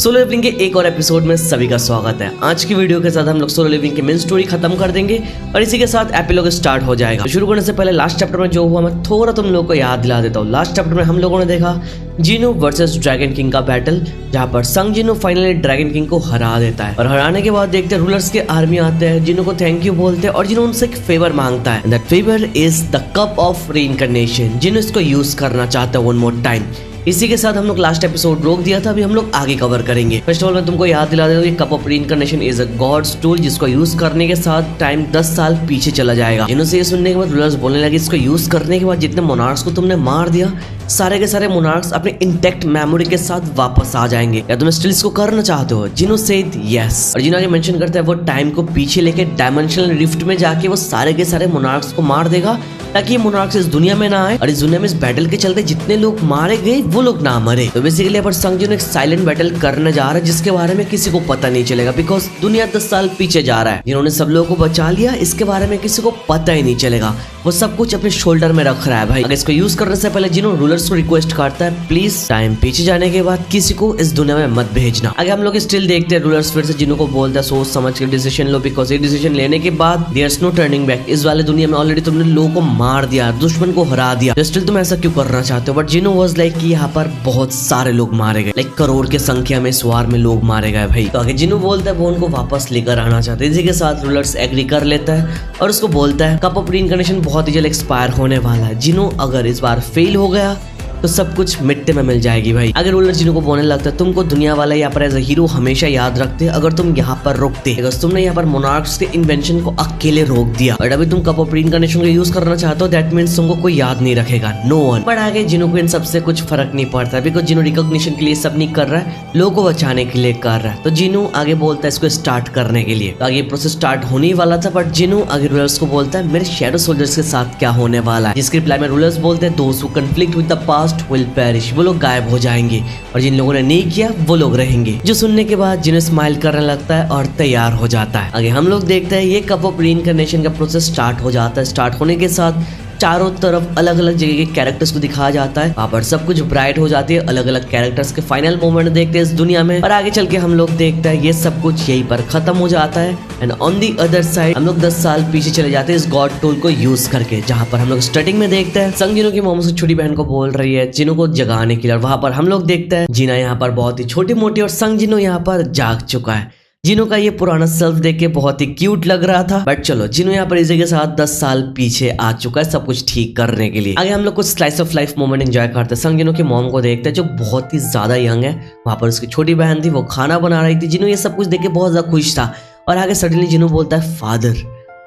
Solo living के एक और एपिसोड में सभी का स्वागत है। आज की वीडियो के साथ हम लोग सोलो लिविंग की मेन स्टोरी खत्म कर देंगे और इसी के साथ एपिलॉग स्टार्ट हो जाएगा। शुरू करने से पहले लास्ट चैप्टर में जो हुआ मैं थोड़ा तुम लोगों को याद दिला देता हूँ। लास्ट चैप्टर में हम लोगों ने देखा जिनो वर्सेस ड्रैगन किंग का बैटल, जहाँ पर संग जिनो फाइनली ड्रैगन किंग को हरा देता है और हराने के बाद देखते हैं रूलर्स के आर्मी आते हैं, जिनो को थैंक यू बोलते हैं और जिनो उनसे एक फेवर मांगता है। That favour is the cup of reincarnation. जिनो इसको यूज करना चाहता है वन मोर टाइम। इसी के साथ हम लोग लास्ट एपिसोड रोक दिया था, अभी हम लोग आगे कवर करेंगे। फर्स्ट ऑफ ऑल मैं तुमको याद दिला देता हूँ, cup of reincarnation is a god's tool, जिसको यूज करने के साथ टाइम 10 साल पीछे चला जाएगा। इन्होंने ये सुनने के बाद रूलर्स बोलने लगे इसको यूज करने के बाद जितने मोनार्क्स को तुमने मार दिया सारे के सारे मोनार्क्स अपने इंटैक्ट मेमोरी के साथ वापस आ जाएंगे। या तुम स्टिल इसको करना चाहते हो? जिनो सेड यस। और जिनो आगे मेंशन करता है वो टाइम को पीछे लेके डायमेंशनल रिफ्ट में जाके वो सारे के सारे मोनार्क्स को मार देगा ताकि ये मोनार्क्स इस दुनिया में ना आए और इस दुनिया में इस बैटल के चलते जितने लोग मारे गए वो लोग ना मरे। तो बेसिकली यहाँ पर संग जिनो एक साइलेंट बैटल करने जा रहा है जिसके बारे में किसी को पता नहीं चलेगा, बिकॉज दुनिया 10 साल पीछे जा रहा है। जिन्होंने सब लोगों को बचा लिया इसके बारे में किसी को पता ही नहीं चलेगा, वो सब कुछ अपने शोल्डर में रख रहा है भाई। अगर इसको यूज करने से पहले जिनो रूलर्स को रिक्वेस्ट करता है प्लीज टाइम पीछे जाने के बाद किसी को इस दुनिया में मत भेजना। आगे हम लोग स्टिल देखते हैं रूलर्स फिर से जिनो को बोलता है सोच समझ के डिसीजन लो, बिकॉज ये डिसीजन लेने के बाद there is no turning back. इस वाले दुनिया में ऑलरेडी तुमने लोगों को मार दिया, दुश्मन को हरा दिया, स्टिल तुम ऐसा क्यों करना चाहते हो? बट जिनो वाज लाइक कि यहाँ पर बहुत सारे लोग मारे गए, लाइक करोड़ की संख्या में इस वार में लोग मारे गए भाई। तो आगे जिनो बोलता है वो उनको वापस लेकर आना चाहते हैं। इसी के साथ रूलर्स एग्री कर लेता है और उसको बोलता है कप ऑफ रीइंकार्नेशन बहुत ही जल्द एक्सपायर होने वाला है। जिनो अगर इस बार फेल हो गया तो सब कुछ मिट्टी में मिल जाएगी भाई। अगर रूलर जिनो को बोलने लगता है तुमको दुनिया वाला यहाँ पर एज अ हीरो हमेशा याद रखते हैं अगर तुम यहाँ पर रुकते, बिकॉज तुमने यहाँ पर मोनार्क्स के इन्वेंशन को अकेले रोक दिया। बट अभी तुम कप ऑफ रीइंकार्नेशन को यूज करना चाहते हो, दैट मीन्स तुमको कोई याद नहीं रखेगा, नो वन। बट आगे जिनो को इन सबसे कुछ फर्क नहीं पड़ता, बिकॉज जिनो रिकॉग्निशन के लिए सब नहीं कर रहा है, लोगों को बचाने के लिए कर रहा है। तो जिनो आगे बोलता है इसको स्टार्ट करने के लिए। तो आगे प्रोसेस स्टार्ट होने ही वाला था, बट जिनो आगे रूलर्स को बोलता है मेरे शैडो सोल्जर्स के साथ क्या होने वाला है, जिसके रिप्लाई में रूलर्स बोलते हैं दोस्त who conflict with the past will perish. वो लोग गायब हो जाएंगे और जिन लोगों ने नहीं किया वो लोग रहेंगे। जो सुनने के बाद जिन्हें स्माइल करने लगता है और तैयार हो जाता है। आगे हम लोग देखते हैं ये कप ऑफ रीइंकार्नेशन का प्रोसेस स्टार्ट हो जाता है। स्टार्ट होने के साथ चारों तरफ अलग अलग जगह के कैरेक्टर्स को दिखाया जाता है, वहाँ पर सब कुछ ब्राइट हो जाती है। अलग अलग कैरेक्टर्स के फाइनल मोमेंट देखते हैं इस दुनिया में और आगे चल के हम लोग देखते हैं ये सब कुछ यहीं पर खत्म हो जाता है। And on the other side हम लोग 10 साल पीछे चले जाते हैं इस गॉड टूल को यूज करके, जहाँ पर हम लोग स्टार्टिंग में देखते हैं संग जिनो की मोमो से छोटी बहन को बोल रही है जिनो को जगाने के लिए, और वहाँ पर हम लोग देखते हैं जीना यहाँ पर बहुत ही छोटी मोटी और संग जिनो यहाँ पर जाग चुका है। जिनो का ये पुराना सेल्फ देख के बहुत ही क्यूट लग रहा था, बट चलो जिनो यहाँ पर इसी के साथ 10 साल पीछे आ चुका है सब कुछ ठीक करने के लिए। आगे हम लोग कुछ slice of life moment enjoy करते हैं। संग जिनो की मॉम को देखते हैं जो बहुत ही ज्यादा यंग है, वहाँ पर उसकी छोटी बहन थी वो खाना बना रही थी। जिनो ये सब कुछ देख के बहुत ज्यादा खुश था और आगे सडनली जिनो बोलता है फादर,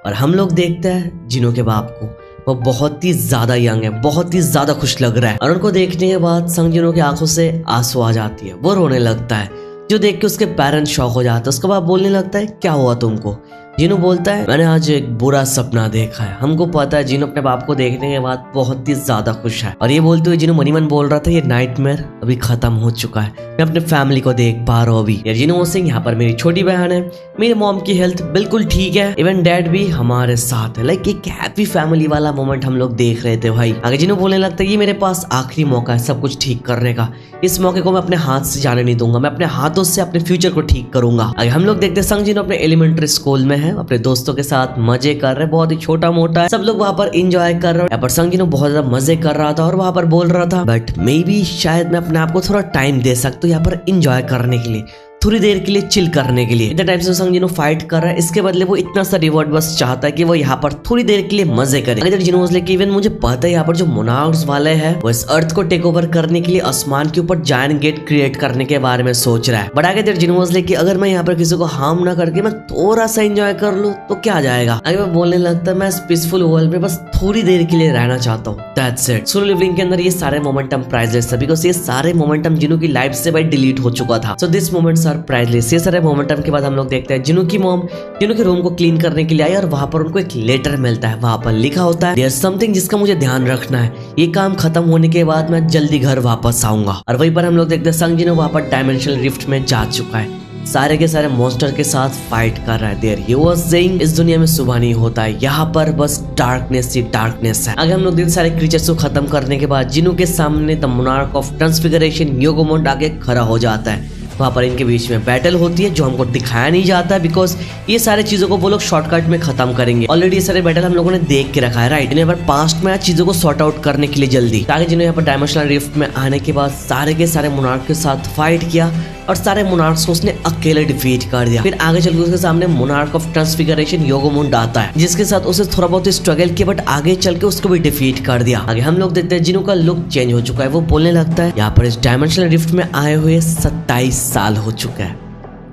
और हम लोग देखते हैं जिनो के बाप को, वो बहुत ही ज्यादा यंग है, बहुत ही ज्यादा खुश लग रहा है। और उनको देखने के बाद संग जिनो की आंखों से आंसू आ जाती है, वो रोने लगता है, जो देख के उसके पेरेंट्स शॉक हो जाते हैं। उसके बाद बोलने लगता है क्या हुआ तुमको? जिनो बोलता है मैंने आज एक बुरा सपना देखा है। हमको पता है जिनो अपने बाप को देखने के बाद बहुत ही ज्यादा खुश है और ये बोलते हुए जिनो मनी मन बोल रहा था ये नाइटमेयर अभी खत्म हो चुका है, मैं अपने फैमिली को देख पा रहा हूँ अभी। यार जिनो सिंह यहाँ पर मेरी छोटी बहन है, मेरी मॉम की हेल्थ बिल्कुल ठीक है, इवन डैड भी हमारे साथ है। लाइक एक हैप्पी फैमिली वाला मोमेंट हम लोग देख रहे थे भाई। आगे जिनो बोलने लगता है ये मेरे पास आखिरी मौका है सब कुछ ठीक करने का, इस मौके को मैं अपने हाथ से जाने नहीं दूंगा, मैं अपने हाथों से अपने फ्यूचर को ठीक करूंगा। आगे हम लोग देखते हैं संग जिनो अपने एलिमेंट्री स्कूल में है, अपने दोस्तों के साथ मजे कर रहे हैं, बहुत ही छोटा मोटा है, सब लोग वहाँ पर एंजॉय कर रहे हैं। यहाँ पर संग जिनो बहुत ज्यादा मजे कर रहा था और वहाँ पर बोल रहा था बट मे बी शायद मैं अपने आप को थोड़ा टाइम दे सकता हूँ यहाँ पर एंजॉय करने के लिए, थोड़ी देर के लिए चिल करने के लिए। इतने टाइम से संग जिनो फाइट कर रहा है, इसके बदले वो इतना सा रिवॉर्ड बस चाहता है कि वो यहाँ पर थोड़ी देर के लिए मजे करे। अगर जिनो इवन मुझे पता है यहाँ पर जो मोनार्क्स वाले हैं वो इस अर्थ को टेक ओवर करने के लिए आसमान के ऊपर जायंट गेट क्रिएट करने के बारे में सोच रहा है। बट आगे देर जिनो कि अगर मैं यहाँ पर किसी को हार्म ना करके मैं थोड़ा सा एंजॉय कर लूँ तो क्या जाएगा। आगे मैं बोलने लगता है मैं इस पीसफुल वर्ल्ड में बस थोड़ी देर के लिए रहना चाहता हूँ, दैट्स इट। सोलो लिविंग के अंदर ये सारे मोमेंटम प्राइसलेस है, बिकॉज ये सारे मोमेंटम जिनो की लाइफ से भाई डिलीट हो चुका था। So this moments are priceless. ये सारे मोमेंटम के बाद हम लोग देखते हैं जिनो की मॉम जिनो के रूम को क्लीन करने के लिए आई और वहां पर उनको एक लेटर मिलता है, वहां पर लिखा होता है देयर समथिंग जिसका मुझे ध्यान रखना है, ये काम खत्म होने के बाद मैं जल्दी घर वापस आऊंगा। और वहीं पर हम लोग देखते हैं संग जिनो वहां पर डायमेंशनल रिफ्ट में जा चुका है, सारे के सारे मॉन्स्टर के साथ फाइट कर रहा है। देयर ही वाज सेइंग इस दुनिया में सुबह नहीं होता है, यहाँ पर बस डार्कनेस ही डार्कनेस है। आगे हम लोग सारे क्रीचर्स को खत्म करने के बाद जिनो के सामने द मोनार्क ऑफ ट्रांसफिगरेशन योगोमोंड आगे खड़ा हो जाता है। वहाँ पर इनके बीच में बैटल होती है जो हमको दिखाया नहीं जाता बिकॉज ये सारे चीजों को वो लोग शॉर्टकट में खत्म करेंगे। ऑलरेडी ये सारे बैटल हम लोगों ने देख के रखा है, राइट। इन्हें पर पास्ट में चीजों को सॉर्ट आउट करने के लिए जल्दी, ताकि जिन्हें यहाँ पर डायमेंशनल रिफ्ट में आने के बाद सारे के सारे मोनार्क के साथ फाइट किया और सारे मोनार्क्स को उसने अकेले डिफीट कर दिया। फिर आगे चलकर उसके सामने मोनार्क ऑफ ट्रांसफिगरेशन योगोमुंड आता है, जिसके साथ उसे थोड़ा बहुत स्ट्रगल किया बट आगे चल के उसको भी डिफीट कर दिया। आगे हम लोग देखते हैं जिन्हों का लुक चेंज हो चुका है। वो बोलने लगता है यहाँ पर इस डायमेंशनल रिफ्ट में आए हुए 27 साल हो चुका है।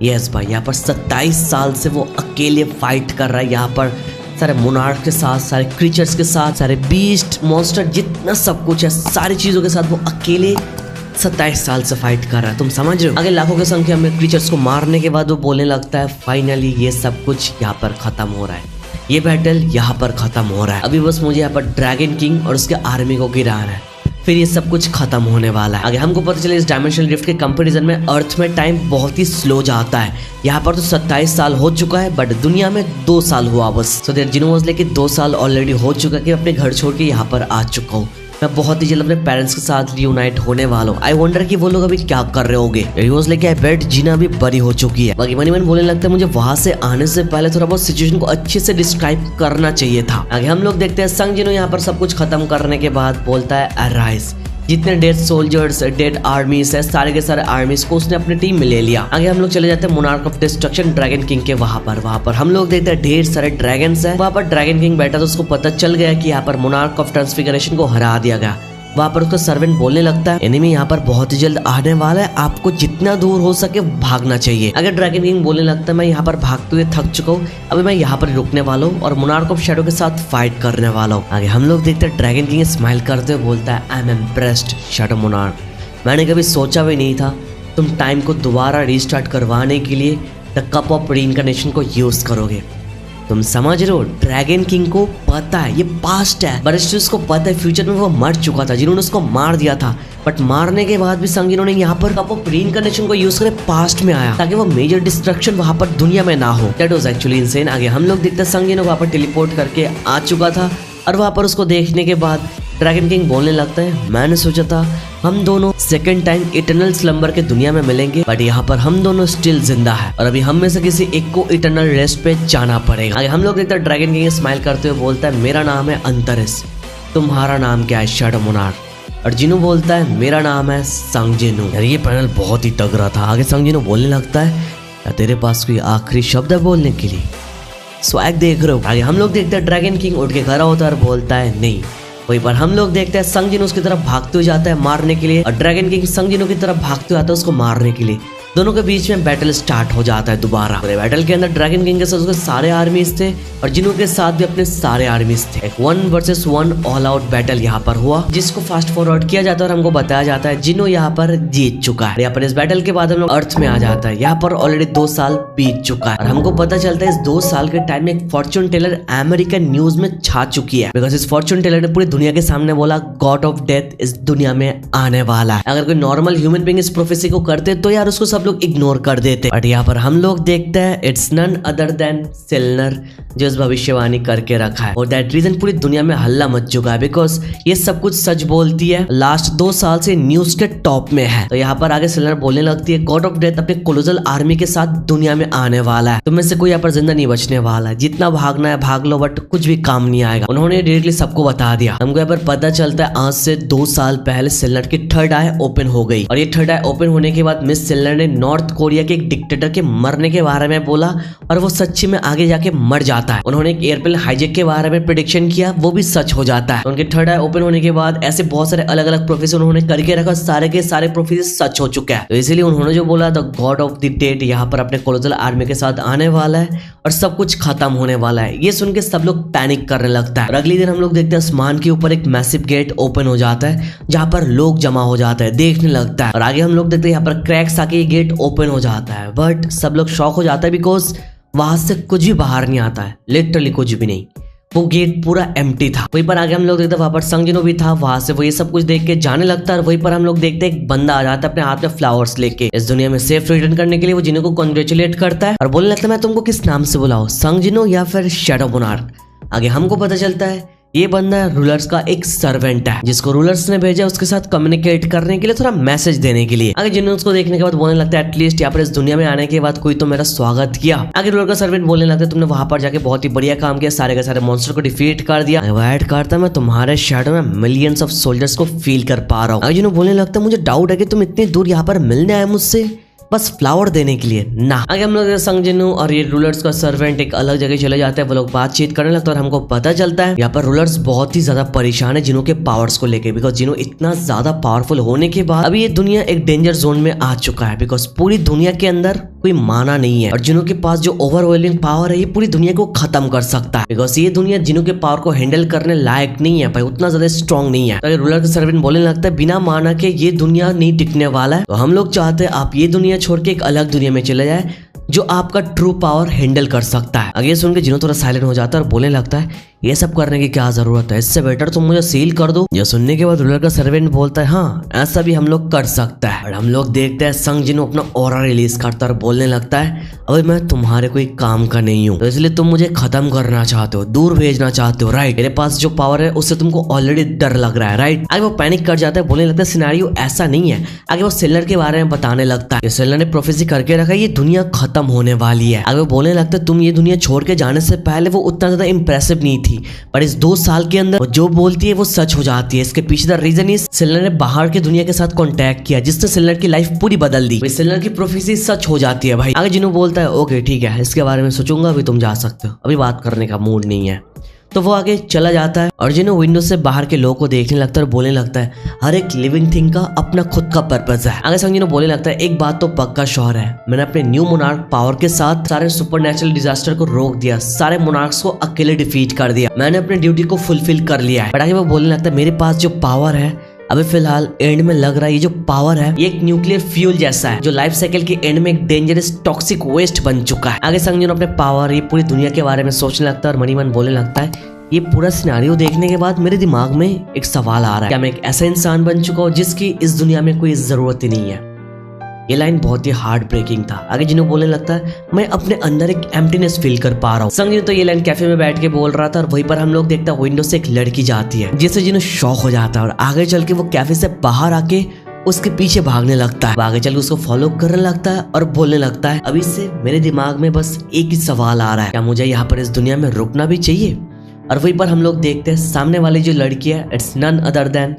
यस भाई, यहाँ पर 27 साल से वो अकेले फाइट कर रहा है। यहाँ पर सारे मोनार्क के साथ, सारे क्रीचर्स के साथ, सारे बीस्ट मॉन्स्टर, जितना सब कुछ है सारी चीजों के साथ वो अकेले 27 साल से फाइट कर रहा है। तुम समझ रहे हो? आगे लाखों की संख्या में क्रीचर्स को मारने के बाद वो बोलने लगता है फाइनली ये सब कुछ यहाँ पर खत्म हो रहा है, ये बैटल यहाँ पर खत्म हो रहा है। अभी बस मुझे यहाँ पर ड्रैगन किंग और उसके आर्मी को गिराना है, फिर ये सब कुछ खत्म होने वाला है। आगे हमको पता चले इस डायमेंशनल रिफ्ट के कंपैरिजन में अर्थ में टाइम बहुत ही स्लो जाता है। यहाँ पर तो 27 साल हो चुका है बट दुनिया में 2 साल हुआ बस। सो देयर जिनोज लेके 2 साल ऑलरेडी हो चुका है कि अपने घर छोड़ के यहाँ पर आ चुका हूँ। मैं बहुत ही जल्द अपने पेरेंट्स के साथ रियूनाइट होने वाला हूँ। आई वंडर कि वो लोग अभी क्या कर रहे होंगे। रियोज लेके आई बेट जीना भी बड़ी हो चुकी है। बाकी मनी मन बोलने लगता है मुझे वहां से आने से पहले थोड़ा बहुत सिचुएशन को अच्छे से डिस्क्राइब करना चाहिए था। आगे हम लोग देखते हैं संग जिनो यहाँ पर सब कुछ खत्म करने के बाद बोलता है अराइज। जितने डेड सोल्जर्स, डेड आर्मीज है, सारे के सारे आर्मीज को उसने अपनी टीम में ले लिया। आगे हम लोग चले जाते हैं monarch of destruction dragon king के वहां पर हम लोग देखते हैं ढेर सारे ड्रैगन्स है। वहां पर ड्रैगन किंग बैठा तो उसको पता चल गया कि यहाँ पर मोनार्क ऑफ ट्रांसफिगरेशन को हरा दिया गया। वहाँ पर उसका सर्वेंट बोलने लगता है एनिमी यहाँ पर बहुत ही जल्द आने वाला है, आपको जितना दूर हो सके भागना चाहिए। अगर ड्रैगन किंग बोलने लगता है मैं यहाँ पर भागते हुए थक चुका हूँ, अभी मैं यहाँ पर रुकने वाला हूँ और मोनार्क ऑफ शैडो के साथ फाइट करने वाला हूँ। आगे हम लोग देखते हैं ड्रैगन किंग स्माइल करते हुए बोलता है I am impressed shadow monarch. मैंने कभी सोचा भी नहीं था तुम टाइम को दोबारा रिस्टार्ट करवाने के लिए द कप ऑफ रीइंकार्नेशन को यूज करोगे। तुम समझ रहे हो, ड्रैगन किंग को पता है ये पास्ट है, बरिस्टर्स को पता है फ्यूचर में वो मर चुका था, जिन्होंने उसको मार दिया था। बट मारने के बाद भी संग जिन्होंने यहाँ पर कप ऑफ रीइंकार्नेशन को यूज करे पास्ट में आया ताकि वो मेजर डिस्ट्रक्शन वहां पर दुनिया में ना हो। That was actually insane. आगे हम लोग देखते हैं संग जिन्होंने वहां पर टेलीपोर्ट करके आ चुका था और वहां पर उसको देखने के बाद ड्रैगन किंग बोलने लगता है मैंने सोचा था हम दोनों सेकंड टाइम इटर्नल स्लम्बर के दुनिया में मिलेंगे बट यहाँ पर हम दोनों स्टिल जिंदा है और अभी हम में से किसी एक को इटर्नल रेस्ट पे जाना पड़ेगा। आगे हम लोग देखते हैं ड्रैगन किंग स्माइल करते हुए बोलता है मेरा नाम है अंतरिस, तुम्हारा नाम क्या है शैडो मोनार्क। और जिनू बोलता है मेरा नाम है संग जिनू। यार ये पैनल बहुत ही तगड़ा था। आगे संग जिनू बोलने लगता है क्या तेरे पास कोई आखिरी शब्द है बोलने के लिए? स्वैग देख रहे हो? आगे हम लोग देखते हैं ड्रैगन किंग उठ के खड़ा होता है और बोलता है नहीं। वहीं पर हम लोग देखते हैं संग जिनो उसकी तरफ भागते हुए जाता है मारने के लिए और ड्रैगन किंग संग जिनो की तरफ भागते हुए आता है उसको मारने के लिए। दोनों के बीच में बैटल स्टार्ट हो जाता है दोबारा। बैटल के अंदर ड्रैगन किंग के साथ उसके सारे आर्मीज थे और जिनो के साथ भी अपने सारे आर्मीज थे। एक 1 वर्सेस 1 ऑल आउट बैटल यहाँ पर हुआ जिसको फास्ट फॉरवर्ड किया जाता है और हमको बताया जाता है जिनो यहाँ पर जीत चुका है। यहाँ पर इस बैटल के बाद हम लोग अर्थ में आ जाता है। यहाँ पर ऑलरेडी 2 साल बीत चुका है और हमको पता चलता है इस 2 साल के टाइम में एक फॉर्च्यून टेलर अमेरिकन न्यूज में छा चुकी है बिकॉज इस फॉर्च्यून टेलर ने पूरी दुनिया के सामने बोला गॉड ऑफ डेथ इस दुनिया में आने वाला है। अगर कोई नॉर्मल ह्यूमन बीइंग इस प्रोफेसी को करते तो यार उसको सब लोग इग्नोर कर देते, बट यहाँ पर हम लोग देखते हैं इट्स नन अदर देन सिल्नर जो इस भविष्यवाणी करके रखा है और दैट रीजन पूरी दुनिया में हल्ला मच चुका है बिकॉज ये सब कुछ सच बोलती है। लास्ट 2 साल से न्यूज के टॉप में है। तो यहाँ पर आगे सिल्नर बोलने लगती है गॉड ऑफ डेथ अपने कोलोसल आर्मी के साथ दुनिया में आने वाला है, तुम में से कोई यहाँ पर जिंदा नहीं बचने वाला है, जितना भागना है भाग लो बट कुछ भी काम नहीं आएगा। उन्होंने डायरेक्टली सबको बता दिया। हमको यहाँ पर पता चलता है आज से 2 साल पहले सिल्नर की 3rd आई ओपन हो गई और ये 3rd आई ओपन होने के बाद मिस सिल्नर ने नॉर्थ कोरिया के एक डिक्टेटर के मरने के बारे में बोला और वो सच्ची में आगे जाके मर जाता है। उन्होंने एक एयरप्लेन हाईजैक के बारे में प्रेडिक्शन किया, वो भी सच हो जाता है। उनके 3rd आई ओपन होने के बाद ऐसे बहुत सारे अलग अलग प्रोफेसी उन्होंने करके रखा, सारे के सारे प्रोफेसी सच हो चुका है। तो इसीलिए उन्होंने जो बोला the God of the dead यहाँ पर अपने कोलोसल आर्मी के साथ आने वाला है और सब कुछ खत्म होने वाला है। ये सुन के सब लोग पैनिक करने लगता है और अगले दिन हम लोग देखते हैं आसमान के ऊपर एक मैसिव गेट ओपन हो जाता है जहाँ पर लोग जमा हो जाते हैं, देखने लगता है और आगे हम लोग देखते हैं यहाँ पर क्रैक्स आके ये गेट ओपन हो जाता है बट सब लोग शॉक हो जाता है बिकॉज वहां से कुछ भी बाहर नहीं आता है, लिटरली कुछ भी नहीं। वो गेट पूरा एम्प्टी था। वहीं पर आगे हम लोग देखते हैं वहां पर संग जिनो भी था, वहां से वो ये सब कुछ देख के जाने लगता है और वहीं पर हम लोग देखते हैं एक बंदा आ जाता है अपने हाथ में फ्लावर्स लेके इस दुनिया में सेफ रिटर्न करने के लिए। वो जिनो को कॉन्ग्रेचुलेट करता है और बोलने लगता है मैं तुमको किस नाम से बुलाऊं, संग जिनो या फिर शैडो मोनार्क। आगे हमको पता चलता है ये बंदा रूलर्स का एक सर्वेंट है जिसको रूलर्स ने भेजा उसके साथ कम्युनिकेट करने के लिए, थोड़ा मैसेज देने के लिए। आगे जिन्होंने उसको देखने के बाद बोलने लगता है एटलीस्ट यहाँ पर इस दुनिया में आने के बाद कोई तो मेरा स्वागत किया। आगे रूलर का सर्वेंट बोलने लगता है तुमने वहां पर जाके बहुत ही बढ़िया काम किया, सारे के सारे मॉन्स्टर को डिफीट कर दिया। ऐड करता मैं तुम्हारे शैडो में मिलियंस ऑफ सोल्जर्स को फील कर पा रहा हूँ। आगे जिन्होंने बोलने लगता है मुझे डाउट है कि तुम इतनी दूर यहाँ पर मिलने आए मुझसे बस फ्लावर देने के लिए ना। आगे हम लोग संग जिन्नू और ये रूलर्स का सर्वेंट एक अलग जगह चले जाते हैं, वो लोग बातचीत करने लगते हैं और हमको पता चलता है यहाँ पर रूलर्स बहुत ही ज्यादा परेशान है जिन्हों के पावर्स को लेके, बिकॉज जिन्हों इतना ज्यादा पावरफुल होने के बाद अभी ये दुनिया एक डेंजर जोन में आ चुका है, बिकॉज पूरी दुनिया के अंदर कोई माना नहीं है और जिन्हों के पास जो ओवरवेलमिंग पावर है ये पूरी दुनिया को खत्म कर सकता है, बिकॉज ये दुनिया जिन्हों के पावर को हैंडल करने लायक नहीं है भाई, उतना ज्यादा स्ट्रॉन्ग नहीं है। तो रूलर का सर्वेंट बोलने लगता है बिना माना के ये दुनिया नहीं टिकने वाला है, तो हम लोग चाहते हैं आप ये दुनिया छोड़ के एक अलग दुनिया में चले जाए जो आपका ट्रू पावर हैंडल कर सकता है। आगे सुन के जिन्हों थोड़ा साइलेंट हो जाता है और बोलने लगता है ये सब करने की क्या जरूरत है, इससे बेटर तुम मुझे सील कर दो। यह सुनने के बाद रूलर का सर्वेंट बोलता है हाँ ऐसा भी हम लोग कर सकता है। और हम लोग देखते हैं संग जिन्हों अपना ऑरा रिलीज करता है और बोलने लगता है अभी मैं तुम्हारे कोई काम का नहीं हूँ, तो इसलिए तुम मुझे खत्म करना चाहते हो, दूर भेजना चाहते हो, राइट। मेरे पास जो पावर है उससे तुमको ऑलरेडी डर लग रहा है, राइट। आगे वो पैनिक कर जाता है, बोलने लगता है सिनेरियो ऐसा नहीं है। आगे वो सेलर के बारे में बताने लगता है, सेलर ने प्रोफेसी करके रखा है ये दुनिया खत्म होने वाली है। आगे वो बोलने लगता है तुम ये दुनिया छोड़ के जाने से पहले वो उतना ज्यादा इंप्रेसिव नहीं थी, पर इस 2 साल के अंदर वो जो बोलती है वो सच हो जाती है। इसके पीछे द रीजन इज सेलर ने बाहर की दुनिया के साथ कांटेक्ट किया जिससे सेलर की लाइफ पूरी बदल दी, सेलर की प्रोफेसी सच हो जाती है भाई। आगे जिन्हों बोलता है ओके ठीक है इसके बारे में सोचूंगा, अभी तुम जा सकते हो, अभी बात करने का मूड नहीं है। तो वो आगे चला जाता है और जिन्हों विंडो से बाहर के लोगों को देखने लगता है और बोलने लगता है हर एक लिविंग थिंग का अपना खुद का पर्पस है। आगे संग जिन्हों बोलने लगता है एक बात तो पक्का श्योर है, मैंने अपने न्यू मोनार्क पावर के साथ सारे सुपरनेचुरल डिजास्टर को रोक दिया, सारे मोनार्क्स को अकेले डिफीट कर दिया, मैंने अपनी ड्यूटी को फुलफिल कर लिया है। बट आगे वो बोलने लगता है मेरे पास जो पावर है अभी फिलहाल एंड में लग रहा है ये जो पावर है ये एक न्यूक्लियर फ्यूल जैसा है जो लाइफ साइकिल के एंड में एक डेंजरस टॉक्सिक वेस्ट बन चुका है। आगे संग जिन्हों अपने पावर ये पूरी दुनिया के बारे में सोचने लगता है और मनी मन बोलने लगता है ये पूरा सिनेरियो देखने के बाद मेरे दिमाग में एक सवाल आ रहा है, क्या मैं एक ऐसा इंसान बन चुका हूँ जिसकी इस दुनिया में कोई जरूरत ही नहीं है। ये लाइन बहुत ही हार्ट ब्रेकिंग था। आगे जिन्हों बोलने लगता है मैं अपने अंदर एक एम्प्टीनेस फील कर पा रहा हूँ। संग जिन्हों तो ये लाइन कैफे में बैठ के बोल रहा था और वहीं पर हम लोग देखते हैं विंडो से एक लड़की जाती है जिससे जिन्हों शॉक हो जाता है और आगे चल के वो कैफे से बाहर आके उसके पीछे भागने लगता है, आगे चल के उसको फॉलो करने लगता है और बोलने लगता है अभी से मेरे दिमाग में बस एक ही सवाल आ रहा है, क्या मुझे यहाँ पर इस दुनिया में रुकना भी चाहिए। और वहीं पर हम लोग देखते हैं सामने वाली जो लड़की है इट्स नन अदर देन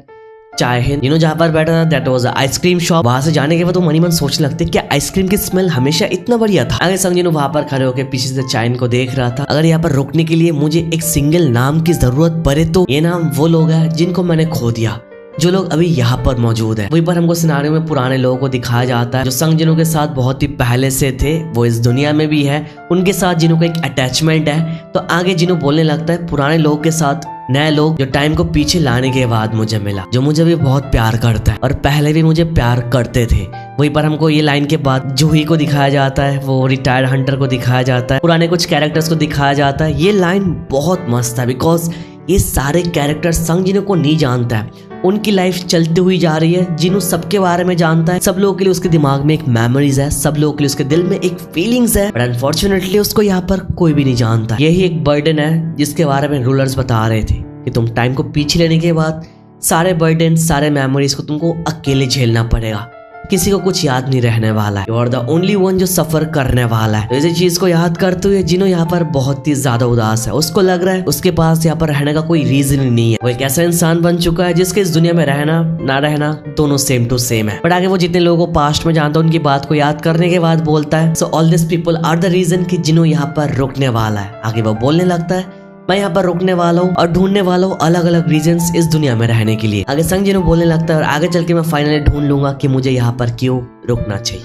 चायहिन। जिन्हों जहाँ पर बैठा था दैट वाज आइसक्रीम शॉप। वहां से जाने के बाद वो मनी मन सोचने लगते क्या आइसक्रीम की स्मेल हमेशा इतना बढ़िया था। आगे संग जिन्हों वहां पर खड़े होकर पीछे से चायहिन को देख रहा था, अगर यहाँ पर रुकने के लिए मुझे एक सिंगल नाम की जरूरत पड़े तो ये नाम वो लोग हैं जिनको मैंने खो दिया, जो लोग अभी यहाँ पर मौजूद है। वहीं पर हमको सिनेरियो में पुराने लोगों को दिखाया जाता है जो संग जिन्हों के साथ बहुत ही पहले से थे, वो इस दुनिया में भी है, उनके साथ जिन्हों का एक अटैचमेंट है। तो आगे जिन्हों बोलने लगता है पुराने लोगों के साथ नए लोग जो टाइम को पीछे लाने के बाद मुझे मिला, जो मुझे भी बहुत प्यार करता है और पहले भी मुझे प्यार करते थे। वहीं पर हमको ये लाइन के बाद जूही को दिखाया जाता है, वो रिटायर्ड हंटर को दिखाया जाता है, पुराने कुछ कैरेक्टर्स को दिखाया जाता है। ये लाइन बहुत मस्त है बिकॉज ये सारे कैरेक्टर संग जिन्हों को नहीं जानता है, उनकी लाइफ चलती हुई जा रही है, जिन्हों सबके बारे में जानता है, सब लोगों के लिए उसके दिमाग में एक मेमोरीज है, सब लोगों के लिए उसके दिल में एक फीलिंग्स है, बट अनफॉर्चुनेटली उसको यहाँ पर कोई भी नहीं जानता। यही एक बर्डन है जिसके बारे में रूलर्स बता रहे थे कि तुम टाइम को पीछे लेने के बाद सारे बर्डन सारे मेमोरीज को तुमको अकेले झेलना पड़ेगा, किसी को कुछ याद नहीं रहने वाला है, you are the only one जो सफर करने वाला है। तो इसी चीज को याद करते हुए जिन्हों यहाँ पर बहुत ही ज्यादा उदास है, उसको लग रहा है उसके पास यहाँ पर रहने का कोई रीजन ही नहीं है, वो एक ऐसा इंसान बन चुका है जिसके इस दुनिया में रहना ना रहना दोनों सेम टू सेम है। बट आगे वो जितने लोगों को पास्ट में जानता है उनकी बात को याद करने के बाद बोलता है so all this people are the reason कि जिन्हों यहाँ पर रुकने वाला है। आगे वो बोलने लगता है मैं यहाँ पर रुकने वाला हूँ और ढूंढने वाला हूँ अलग अलग रीजंस इस दुनिया में रहने के लिए। आगे संग जिन्हों बोलने लगता है और आगे चल के मैं फाइनली ढूंढ लूंगा कि मुझे यहाँ पर क्यों रुकना चाहिए।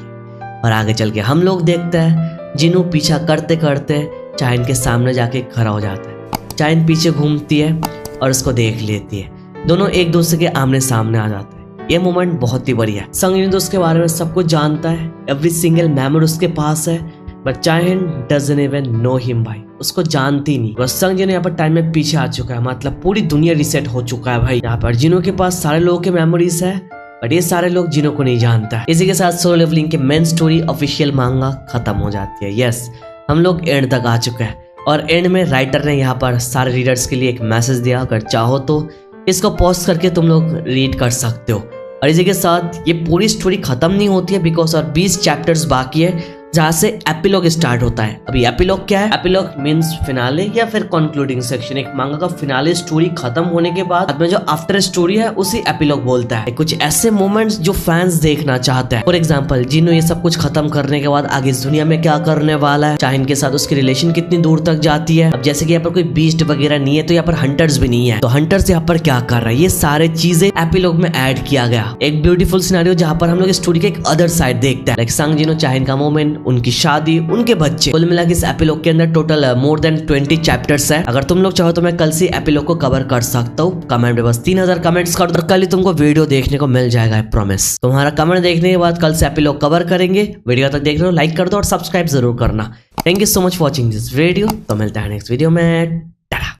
और आगे चल के हम लोग देखते हैं जिन्हों पीछा करते करते चायहिन के सामने जाके खड़ा हो जाता है। चायहिन पीछे घूमती है और उसको देख लेती है, दोनों एक दूसरे के आमने सामने आ जाते हैं। ये मोमेंट बहुत ही बढ़िया है। संग जिन्हों उसके बारे में सब कुछ जानता है, एवरी सिंगल मेमोरी उसके पास है, बट चायहिन डजंट इवन नो हिम भाई, उसको जानती नहीं। बस संग जिन्हों यहाँ पर टाइम में पीछे आ चुका है, मतलब पूरी दुनिया रिसेट हो चुका है भाई। यहाँ पर जिन्हों के पास सारे लोगों के मेमोरीज है, बट ये सारे लोग जिन्हों को नहीं जानता है। इसी के साथ सोलो लेवलिंग के मेन स्टोरी ऑफिशियल मांगा खत्म हो जाती है। यस, हम लोग एंड तक आ चुके हैं और एंड में राइटर ने यहाँ पर सारे रीडर्स के लिए एक मैसेज दिया, अगर चाहो तो इसको पॉज करके तुम लोग रीड कर सकते हो। और इसी के साथ ये पूरी स्टोरी खत्म नहीं होती है बिकॉज और 20 चैप्टर्स बाकी है जहाँ से एपिलॉग स्टार्ट होता है। अभी एपिलॉग क्या है? एपिलॉग मींस फिनाले या फिर कंक्लूडिंग सेक्शन। एक मांगा का फिनाले स्टोरी खत्म होने के बाद में जो आफ्टर स्टोरी है उसी एपिलॉग बोलता है। कुछ ऐसे मोमेंट्स जो फैंस देखना चाहते हैं। फॉर एग्जांपल जिन्हों ये सब कुछ खत्म करने के बाद आगे इस दुनिया में क्या करने वाला है, चाहे इनके साथ उसकी रिलेशन कितनी दूर तक जाती है। अब जैसे कि यहाँ पर कोई बीस्ट वगैरह नहीं है तो यहाँ पर हंटर्स भी नहीं है, तो हंटर्स यहाँ पर क्या कर रहा है, ये सारे चीजें एपिलॉग में ऐड किया गया। एक ब्यूटीफुल सिनेरियो जहाँ पर हम लोग स्टोरी के एक अदर साइड देखते हैं, लाइक संग जिनो, चाहे इनका मोमेंट, उनकी शादी, उनके बच्चे। कुल मिला के इस एपिलॉग के अंदर टोटल मोर देन 20 चैप्टर्स है। अगर तुम लोग चाहो तो मैं कल से एपिलॉग को कवर कर सकता हूँ। कमेंट में बस 3000 कमेंट्स कर दो, कल ही तुमको वीडियो देखने को मिल जाएगा, प्रॉमिस। तुम्हारा कमेंट देखने के बाद कल से एपिलॉग कवर करेंगे। वीडियो तक देख रहे हो, लाइक कर दो और सब्सक्राइब जरूर करना। Thank you so much for watching this video. तो मिलता है नेक्स्ट वीडियो में।